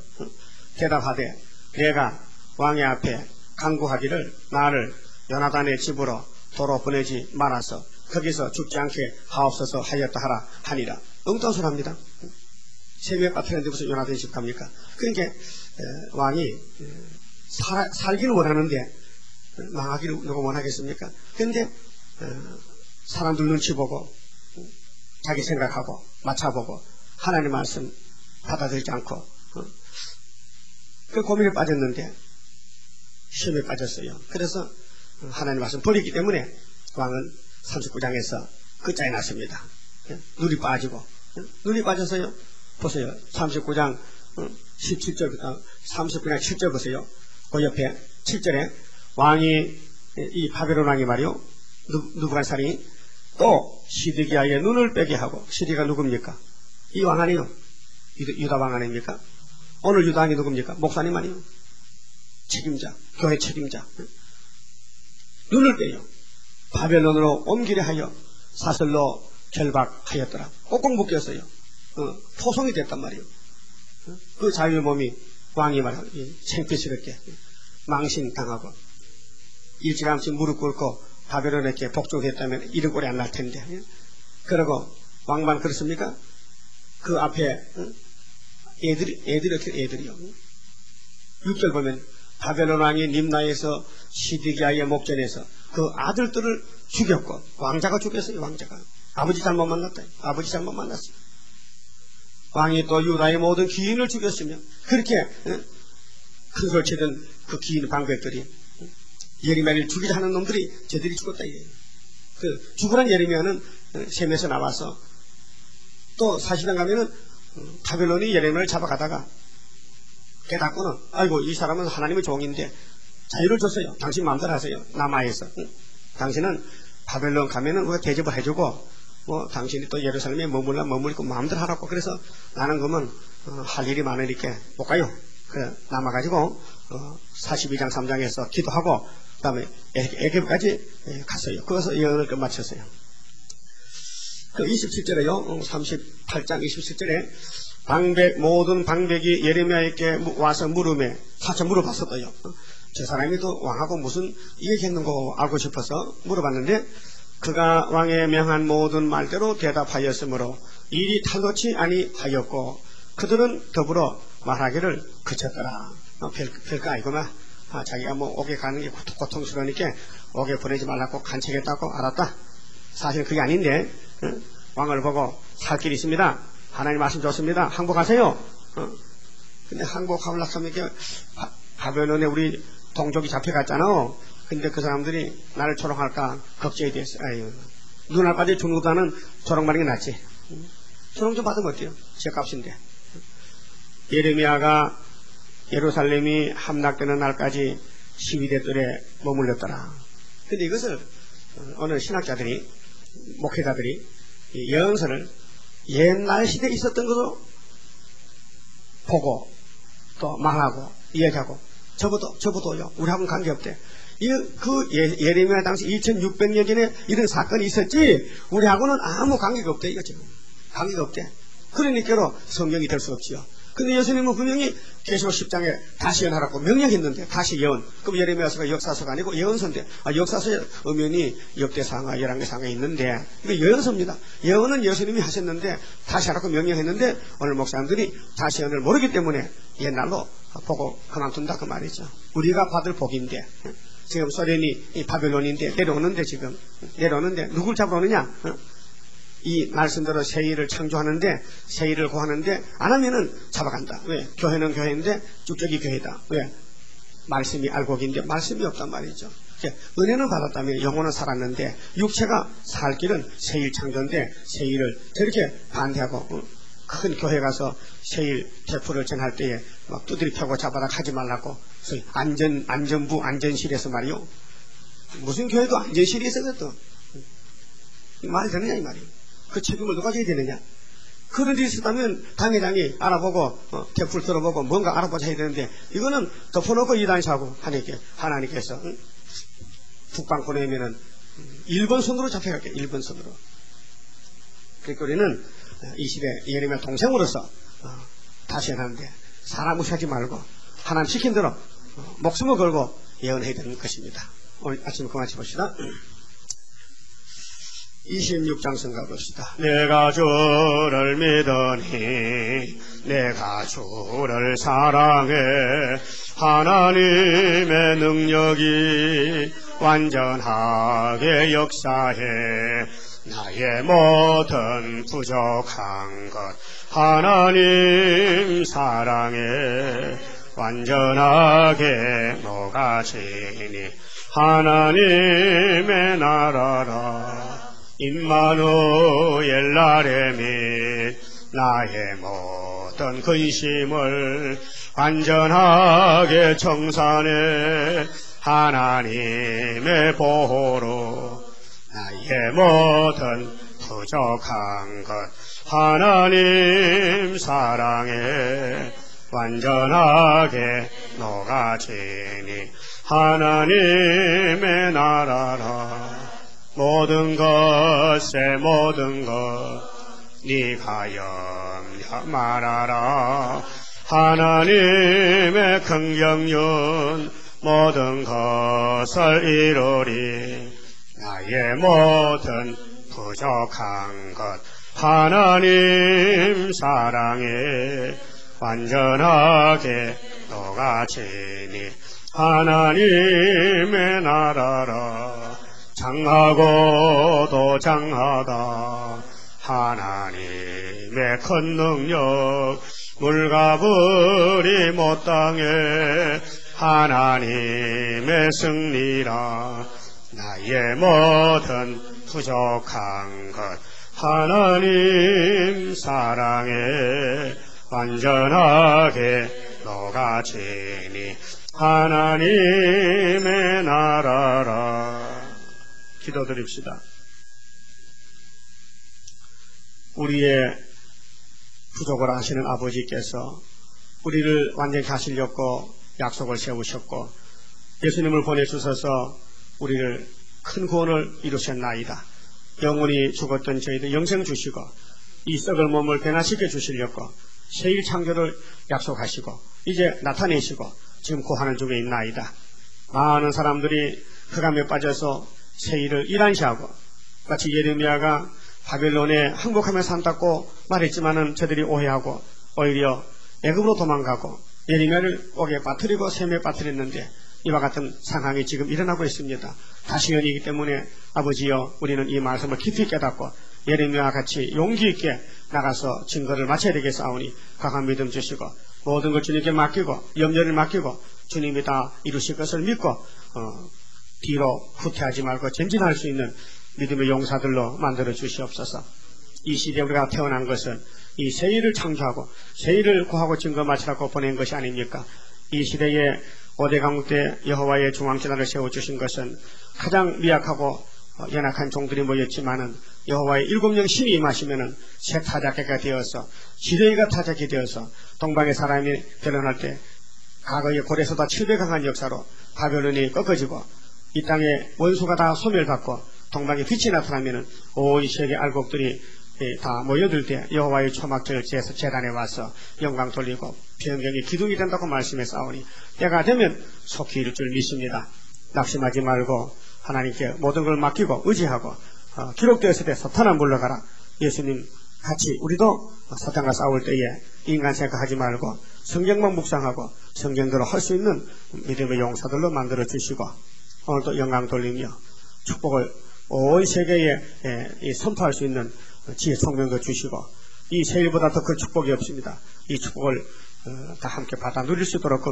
대답하되 내가 왕의 앞에 간구하기를 나를 요나단의 집으로 도로 보내지 말아서 거기서 죽지 않게 하옵소서 하였다 하라 하니라. 엉뚱한 소리 합니다. 새벽에 빠뜨렸는데 무슨 요나단의 집 갑니까? 그러니까 왕이 살기를 원하는데 망하기를 누가 원하겠습니까? 그런데 사람들 눈치 보고 자기 생각하고 맞춰보고 하나님 말씀 받아들이지 않고 그 고민에 빠졌는데 시험에 빠졌어요. 그래서 하나님 말씀 버리기 때문에 왕은 39장에서 끝장이 났습니다. 눈이 빠지고 눈이 빠져서요. 보세요. 39장 17절부터 39장 7절 보세요. 그 옆에 7절에 왕이 이 바벨론 왕이 말이요. 느부갓네살이 또 시드기야의 눈을 빼게 하고 시드기야가 누굽니까? 이 왕 아니요. 유다 왕 아닙니까? 오늘 유다 왕이 누굽니까? 목사님 아니요. 책임자, 교회 책임자. 눈을 빼요. 바벨론으로 옮기려 하여 사슬로 결박하였더라. 꼭꼭 묶였어요. 포송이 됐단 말이에요. 그 자유의 몸이 왕이 말하고 창피스럽게 망신당하고 일찌감치 무릎 꿇고 바벨론에게 복종했다면 이런 꼴이 안 날 텐데. 그러고 왕만 그렇습니까? 그 앞에 애들이 어떻게 애들이요. 6절 보면 바벨론 왕이 림나에서 시드기야의 목전에서 그 아들들을 죽였고 왕자가 죽였어요. 왕자가 아버지 잘못 만났다. 아버지 잘못 만났어요. 왕이 또 유다의 모든 기인을 죽였으며 그렇게 큰 소리치던 그 기인 방백들이 예레미야를 죽이자 하는 놈들이 저들이 죽었다 이래요. 그 죽으란 예레미야는 셈에서 나와서 또 40년 가면은 바벨론이 예레미야를 잡아가다가 깨닫고는 아이고 이 사람은 하나님의 종인데 자유를 줬어요. 당신 마음대로 하세요. 남아에서 당신은 바벨론 가면은 우리가 대접을 해주고 뭐 당신이 또 예루살렘에 머물고 마음대로 하라고. 그래서 나는 그러면 할 일이 많으니까 못 가요. 그래 남아가지고 42장 3장에서 기도하고 그 다음에 애굽까지 갔어요. 거기서 예언을 끝마쳤어요. 그 27절에요. 38장 27절에 모든 방백이 예레미야에게 와서 물음에 사차 물어봤었어요. 저 사람이 또 왕하고 무슨 얘기했는고 알고 싶어서 물어봤는데 그가 왕의 명한 모든 말대로 대답하였으므로 일이 탈놓지 아니하였고 그들은 더불어 말하기를 그쳤더라. 별거 아니구만. 자기가 뭐 옥에 가는 게 고통스러우니까 옥에 보내지 말라고 간책했다고 알았다. 사실 그게 아닌데 왕을 보고 살 길이 있습니다. 하나님 말씀 좋습니다. 항복하세요. 근데 항복하려고 하면 바벨론에 우리 동족이 잡혀갔잖아. 근데 그 사람들이 나를 조롱할까 걱정이 됐어. 아유, 눈알까지 죽는 것보다는 조롱받는 게 낫지. 조롱 좀 받으면 어때요? 제값인데. 예레미야가 예루살렘이 함락되는 날까지 12대 뜰에 머물렀더라. 근데 이것을 어느 신학자들이 목회자들이 예언서를 옛날 시대에 있었던 것으로 보고 또 말하고 이야기하고 저보도요. 우리하고는 관계없대. 예레미야 당시 2600년 전에 이런 사건이 있었지 우리하고는 아무 관계가 없대. 이거 지금 관계가 없대. 그러니까로 성경이 될 수 없지요. 근데 예수님은 분명히 계시록 10장에 다시 예언하라고 명령했는데, 다시 예언. 그럼 예레미야서가 역사서가 아니고 예언서인데, 역사서의 엄연히 역대상하, 열왕기상하에 있는데, 이거 예언서입니다. 예언은 예수님이 하셨는데, 다시 하라고 명령했는데, 오늘 목사님들이 다시 예언을 모르기 때문에 옛날로 보고 그만둔다 그 말이죠. 우리가 받을 복인데, 지금 소련이 이 바벨론인데 내려오는데, 지금 내려오는데 누굴 잡으러 오느냐? 이 말씀대로 새 일을 창조하는데, 새 일을 구하는데 안 하면은 잡아간다. 왜? 교회는 교회인데 쭉쭉이 교회다. 왜? 말씀이 알곡인데 말씀이 없단 말이죠. 은혜는 받았다면 영혼은 살았는데 육체가 살 길은 새 일 창조인데, 새 일을 저렇게 반대하고 큰 교회 가서 새 일 대포를 전할 때에 막 두드리 펴고 잡아라 하지 말라고, 소위 안전부 안전실에서 말이요. 무슨 교회도 안전실이 있어도 말이 되느냐 이 말이에요. 그 책임을 누가 져야 되느냐. 그런 일이 있었다면 당회장이 알아보고 대풀 들어보고 뭔가 알아보자 해야 되는데, 이거는 덮어놓고 이단시하고 하나님께서 북방 보내면은 일본 손으로 잡혀갈게. 일본 손으로. 그러니까 우리는 이 시대 예레미야 동생으로서 다시 하는데 사람 무시하지 말고 하나님 시킨 대로 목숨을 걸고 예언해야 되는 것입니다. 오늘 아침 그만 해봅시다. 26장 성가 봅시다. 내가 주를 믿으니 내가 주를 사랑해. 하나님의 능력이 완전하게 역사해. 나의 모든 부족한 것 하나님 사랑해. 완전하게 녹아지니 하나님의 나라라. 임마누엘 나의 및 나의 모든 근심을 완전하게 청산해. 하나님의 보호로 나의 모든 부족한 것 하나님 사랑해. 완전하게 녹아지니 하나님의 나라라. 모든 것에 모든 것 네가 염려 말아라. 하나님의 긍휼은 모든 것을 이루리. 나의 모든 부족한 것 하나님 사랑해. 완전하게 녹아지니 하나님의 나라라. 장하고도 장하다 하나님의 큰 능력. 물과 불이 못 당해 하나님의 승리라. 나의 모든 부족한 것 하나님 사랑해. 완전하게 녹아지니 하나님의 나라라. 기도드립시다. 우리의 부족을 아시는 아버지께서 우리를 완전히 하시려고 약속을 세우셨고 예수님을 보내주셔서 우리를 큰 구원을 이루셨나이다. 영원히 죽었던 저희들 영생 주시고 이 썩을 몸을 변화시켜 주시려고 새일 창조를 약속하시고 이제 나타내시고 지금 구하는 중에 있나이다. 많은 사람들이 흑암에 빠져서 새일을 일한시하고 마치 예레미야가 바벨론에 항복하며 산다고 말했지만은 저들이 오해하고 오히려 애굽으로 도망가고 예레미야를 옥에 빠뜨리고 샘에 빠뜨렸는데 이와 같은 상황이 지금 일어나고 있습니다. 다시 연이기 때문에 아버지여 우리는 이 말씀을 깊이 깨닫고 예레미야와 같이 용기 있게 나가서 증거를 마쳐야 되겠사오니 강한 믿음 주시고 모든 걸 주님께 맡기고 염려를 맡기고 주님이 다 이루실 것을 믿고 뒤로 후퇴하지 말고 전진할 수 있는 믿음의 용사들로 만들어 주시옵소서. 이 시대에 우리가 태어난 것은 이 새일을 창조하고 새일을 구하고 증거 마치라고 보낸 것이 아닙니까? 이 시대에 5대 강국 때 여호와의 중앙재단을 세워주신 것은 가장 미약하고 연약한 종들이 모였지만은 여호와의 7명 신이 임하시면은 새 타작계가 되어서 지뢰가 타작이 되어서 동방의 사람이 변론할 때 과거의 고레서다 700강한 역사로 바벨론이 꺾어지고 이 땅에 원수가 다 소멸받고 동방에 빛이 나타나면은 온 세계 알곡들이 다 모여들 때 여호와의 초막절 제단에 와서 영광 돌리고 변경이 기둥이 된다고 말씀해 싸우니 때가 되면 속히 이룰 줄 믿습니다. 낙심하지 말고 하나님께 모든 걸 맡기고 의지하고 기록되었을 때 사탄아 물러가라. 예수님 같이 우리도 사탄과 싸울 때에 인간 생각하지 말고 성경만 묵상하고 성경대로 할 수 있는 믿음의 용사들로 만들어 주시고 오늘도 영광 돌리며 축복을 온 세계에 선포할 수 있는 지혜 총명도 주시고 이 세일보다 더 큰 축복이 없습니다. 이 축복을 다 함께 받아 누릴 수 있도록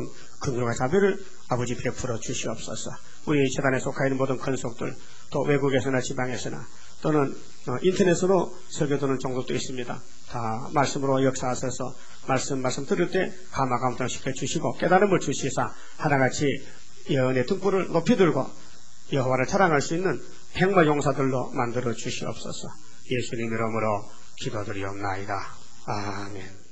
긍휼과 자비를 아버지 베풀어 주시옵소서. 우리 재단에 속하 있는 모든 권속들 또 외국에서나 지방에서나 또는 인터넷으로 설교되는 종족도 있습니다. 다 말씀으로 역사하셔서 말씀 들을 때 감화감동 시켜주시고 깨달음을 주시사 하나같이 예언의 등불을 높이 들고 여호와를 자랑할 수 있는 백마 용사들로 만들어 주시옵소서. 예수님 이름으로 기도드리옵나이다. 아멘.